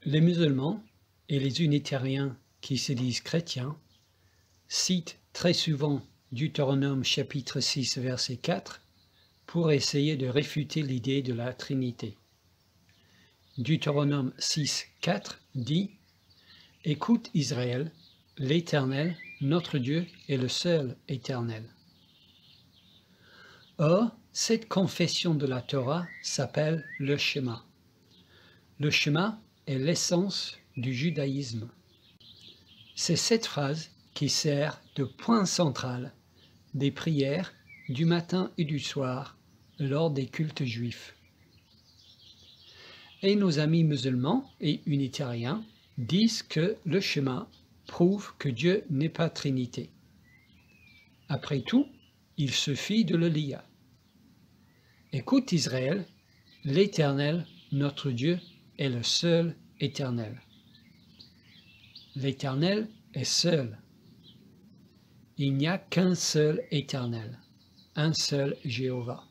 Les musulmans et les unitariens qui se disent chrétiens citent très souvent Deutéronome chapitre 6 verset 4 pour essayer de réfuter l'idée de la Trinité. Deutéronome 6, 4 dit « Écoute Israël, l'Éternel, notre Dieu, est le seul éternel. » Or, cette confession de la Torah s'appelle le Shema. Le Shema est l'essence du judaïsme. C'est cette phrase qui sert de point central des prières du matin et du soir lors des cultes juifs. Et nos amis musulmans et unitariens disent que le Shema prouve que Dieu n'est pas Trinité. Après tout, il suffit de le lire. Écoute Israël, l'Éternel, notre Dieu, est le seul éternel. L'Éternel est seul. Il n'y a qu'un seul éternel, un seul Jéhovah.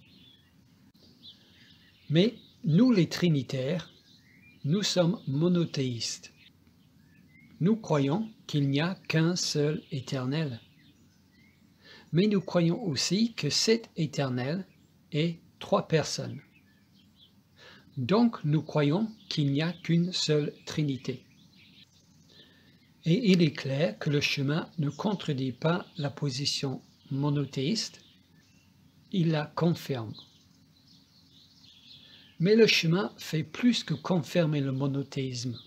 Mais nous les trinitaires, nous sommes monothéistes. Nous croyons qu'il n'y a qu'un seul éternel. Mais nous croyons aussi que cet éternel est trois personnes. Donc nous croyons qu'il n'y a qu'une seule Trinité. Et il est clair que le Shema ne contredit pas la position monothéiste, il la confirme. Mais le Shema fait plus que confirmer le monothéisme.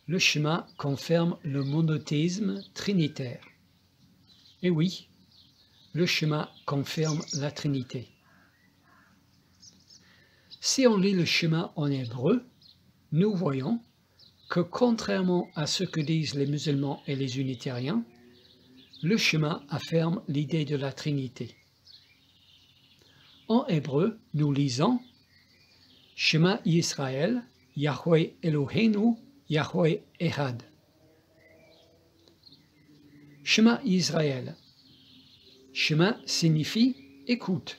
Le Shema confirme le monothéisme trinitaire. Et oui, le Shema confirme la Trinité. Si on lit le Shema en hébreu, nous voyons que contrairement à ce que disent les musulmans et les unitariens, le Shema affirme l'idée de la Trinité. En hébreu, nous lisons Shema Yisraël, Yahweh Eloheinu, Yahweh Echad. Shema Yisraël. Shema signifie écoute.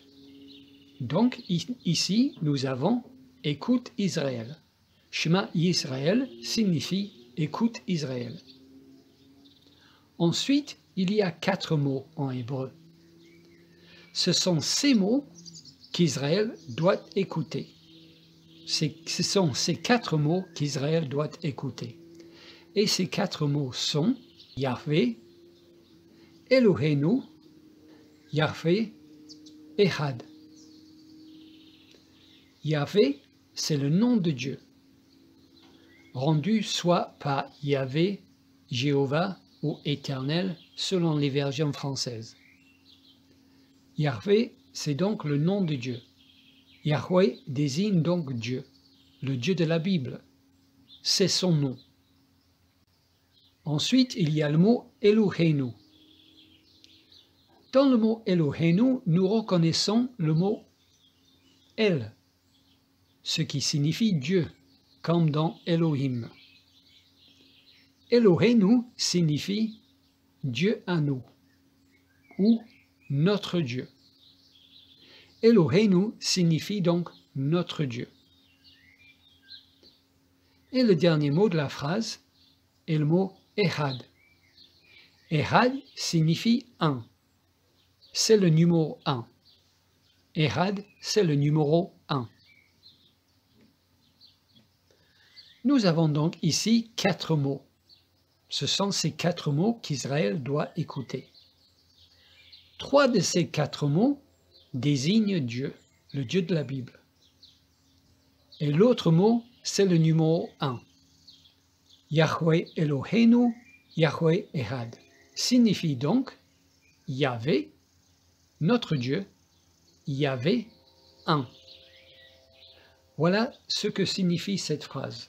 Donc ici, nous avons écoute Israël. Shema Yisraël signifie écoute Israël. Ensuite, il y a 4 mots en hébreu. Ce sont ces mots qu'Israël doit écouter. Ce sont ces 4 mots qu'Israël doit écouter. Et ces 4 mots sont Yahvé, Eloheinu, Yahvé, Echad. Yahvé, c'est le nom de Dieu, rendu soit par Yahvé, Jéhovah ou Éternel, selon les versions françaises. Yahvé, c'est donc le nom de Dieu. Yahweh désigne donc Dieu, le Dieu de la Bible. C'est son nom. Ensuite, il y a le mot Eloheinu. Dans le mot Eloheinu, nous reconnaissons le mot El, ce qui signifie Dieu, comme dans Elohim. Eloheinu signifie Dieu à nous, ou notre Dieu. Eloheinu signifie donc notre Dieu. Et le dernier mot de la phrase est le mot Echad. Echad signifie un. C'est le numéro 1. Echad, c'est le numéro 1. Nous avons donc ici 4 mots. Ce sont ces 4 mots qu'Israël doit écouter. 3 de ces 4 mots désignent Dieu, le Dieu de la Bible. Et l'autre mot, c'est le numéro 1. Yahweh Eloheinu, Yahweh Echad. Signifie donc Yahvé, notre Dieu, Yahvé, un. Voilà ce que signifie cette phrase.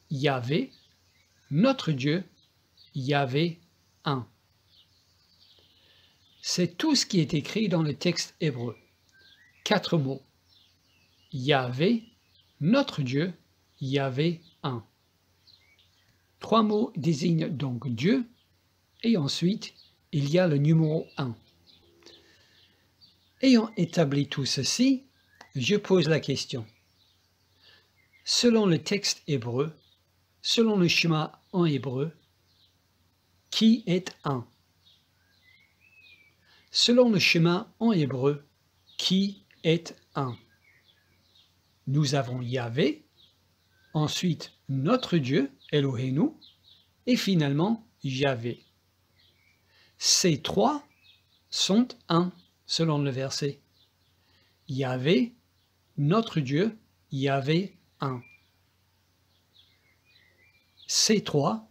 Yahvé, notre Dieu, Yahvé, un. C'est tout ce qui est écrit dans le texte hébreu. 4 mots. Yahvé, notre Dieu, Yahvé, un. 3 mots désignent donc Dieu, et ensuite, il y a le numéro 1. Ayant établi tout ceci, je pose la question. Selon le texte hébreu, selon le schéma en hébreu, qui est un. Selon le schéma en hébreu, qui est un. Nous avons Yahvé, ensuite notre Dieu, Elohénu, et finalement Yahvé. Ces trois sont un, selon le verset. Yahvé, notre Dieu, Yahvé un. Ces trois,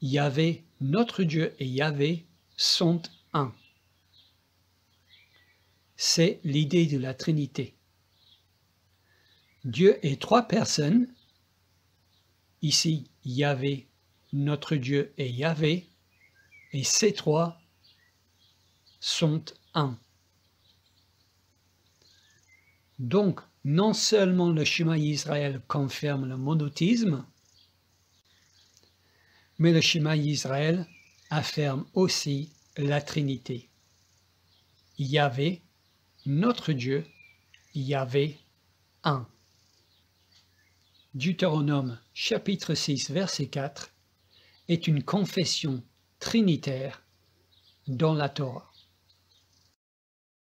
Yahvé, notre Dieu et Yahvé, sont un. C'est l'idée de la Trinité. Dieu est trois personnes, ici Yahvé, notre Dieu et Yahvé, et ces trois sont un. Donc, non seulement le schéma Israël confirme le monothéisme, mais le schéma Israël affirme aussi la Trinité. Yahvé, notre Dieu, Yahvé un. Deutéronome chapitre 6 verset 4 est une confession trinitaire dans la Torah.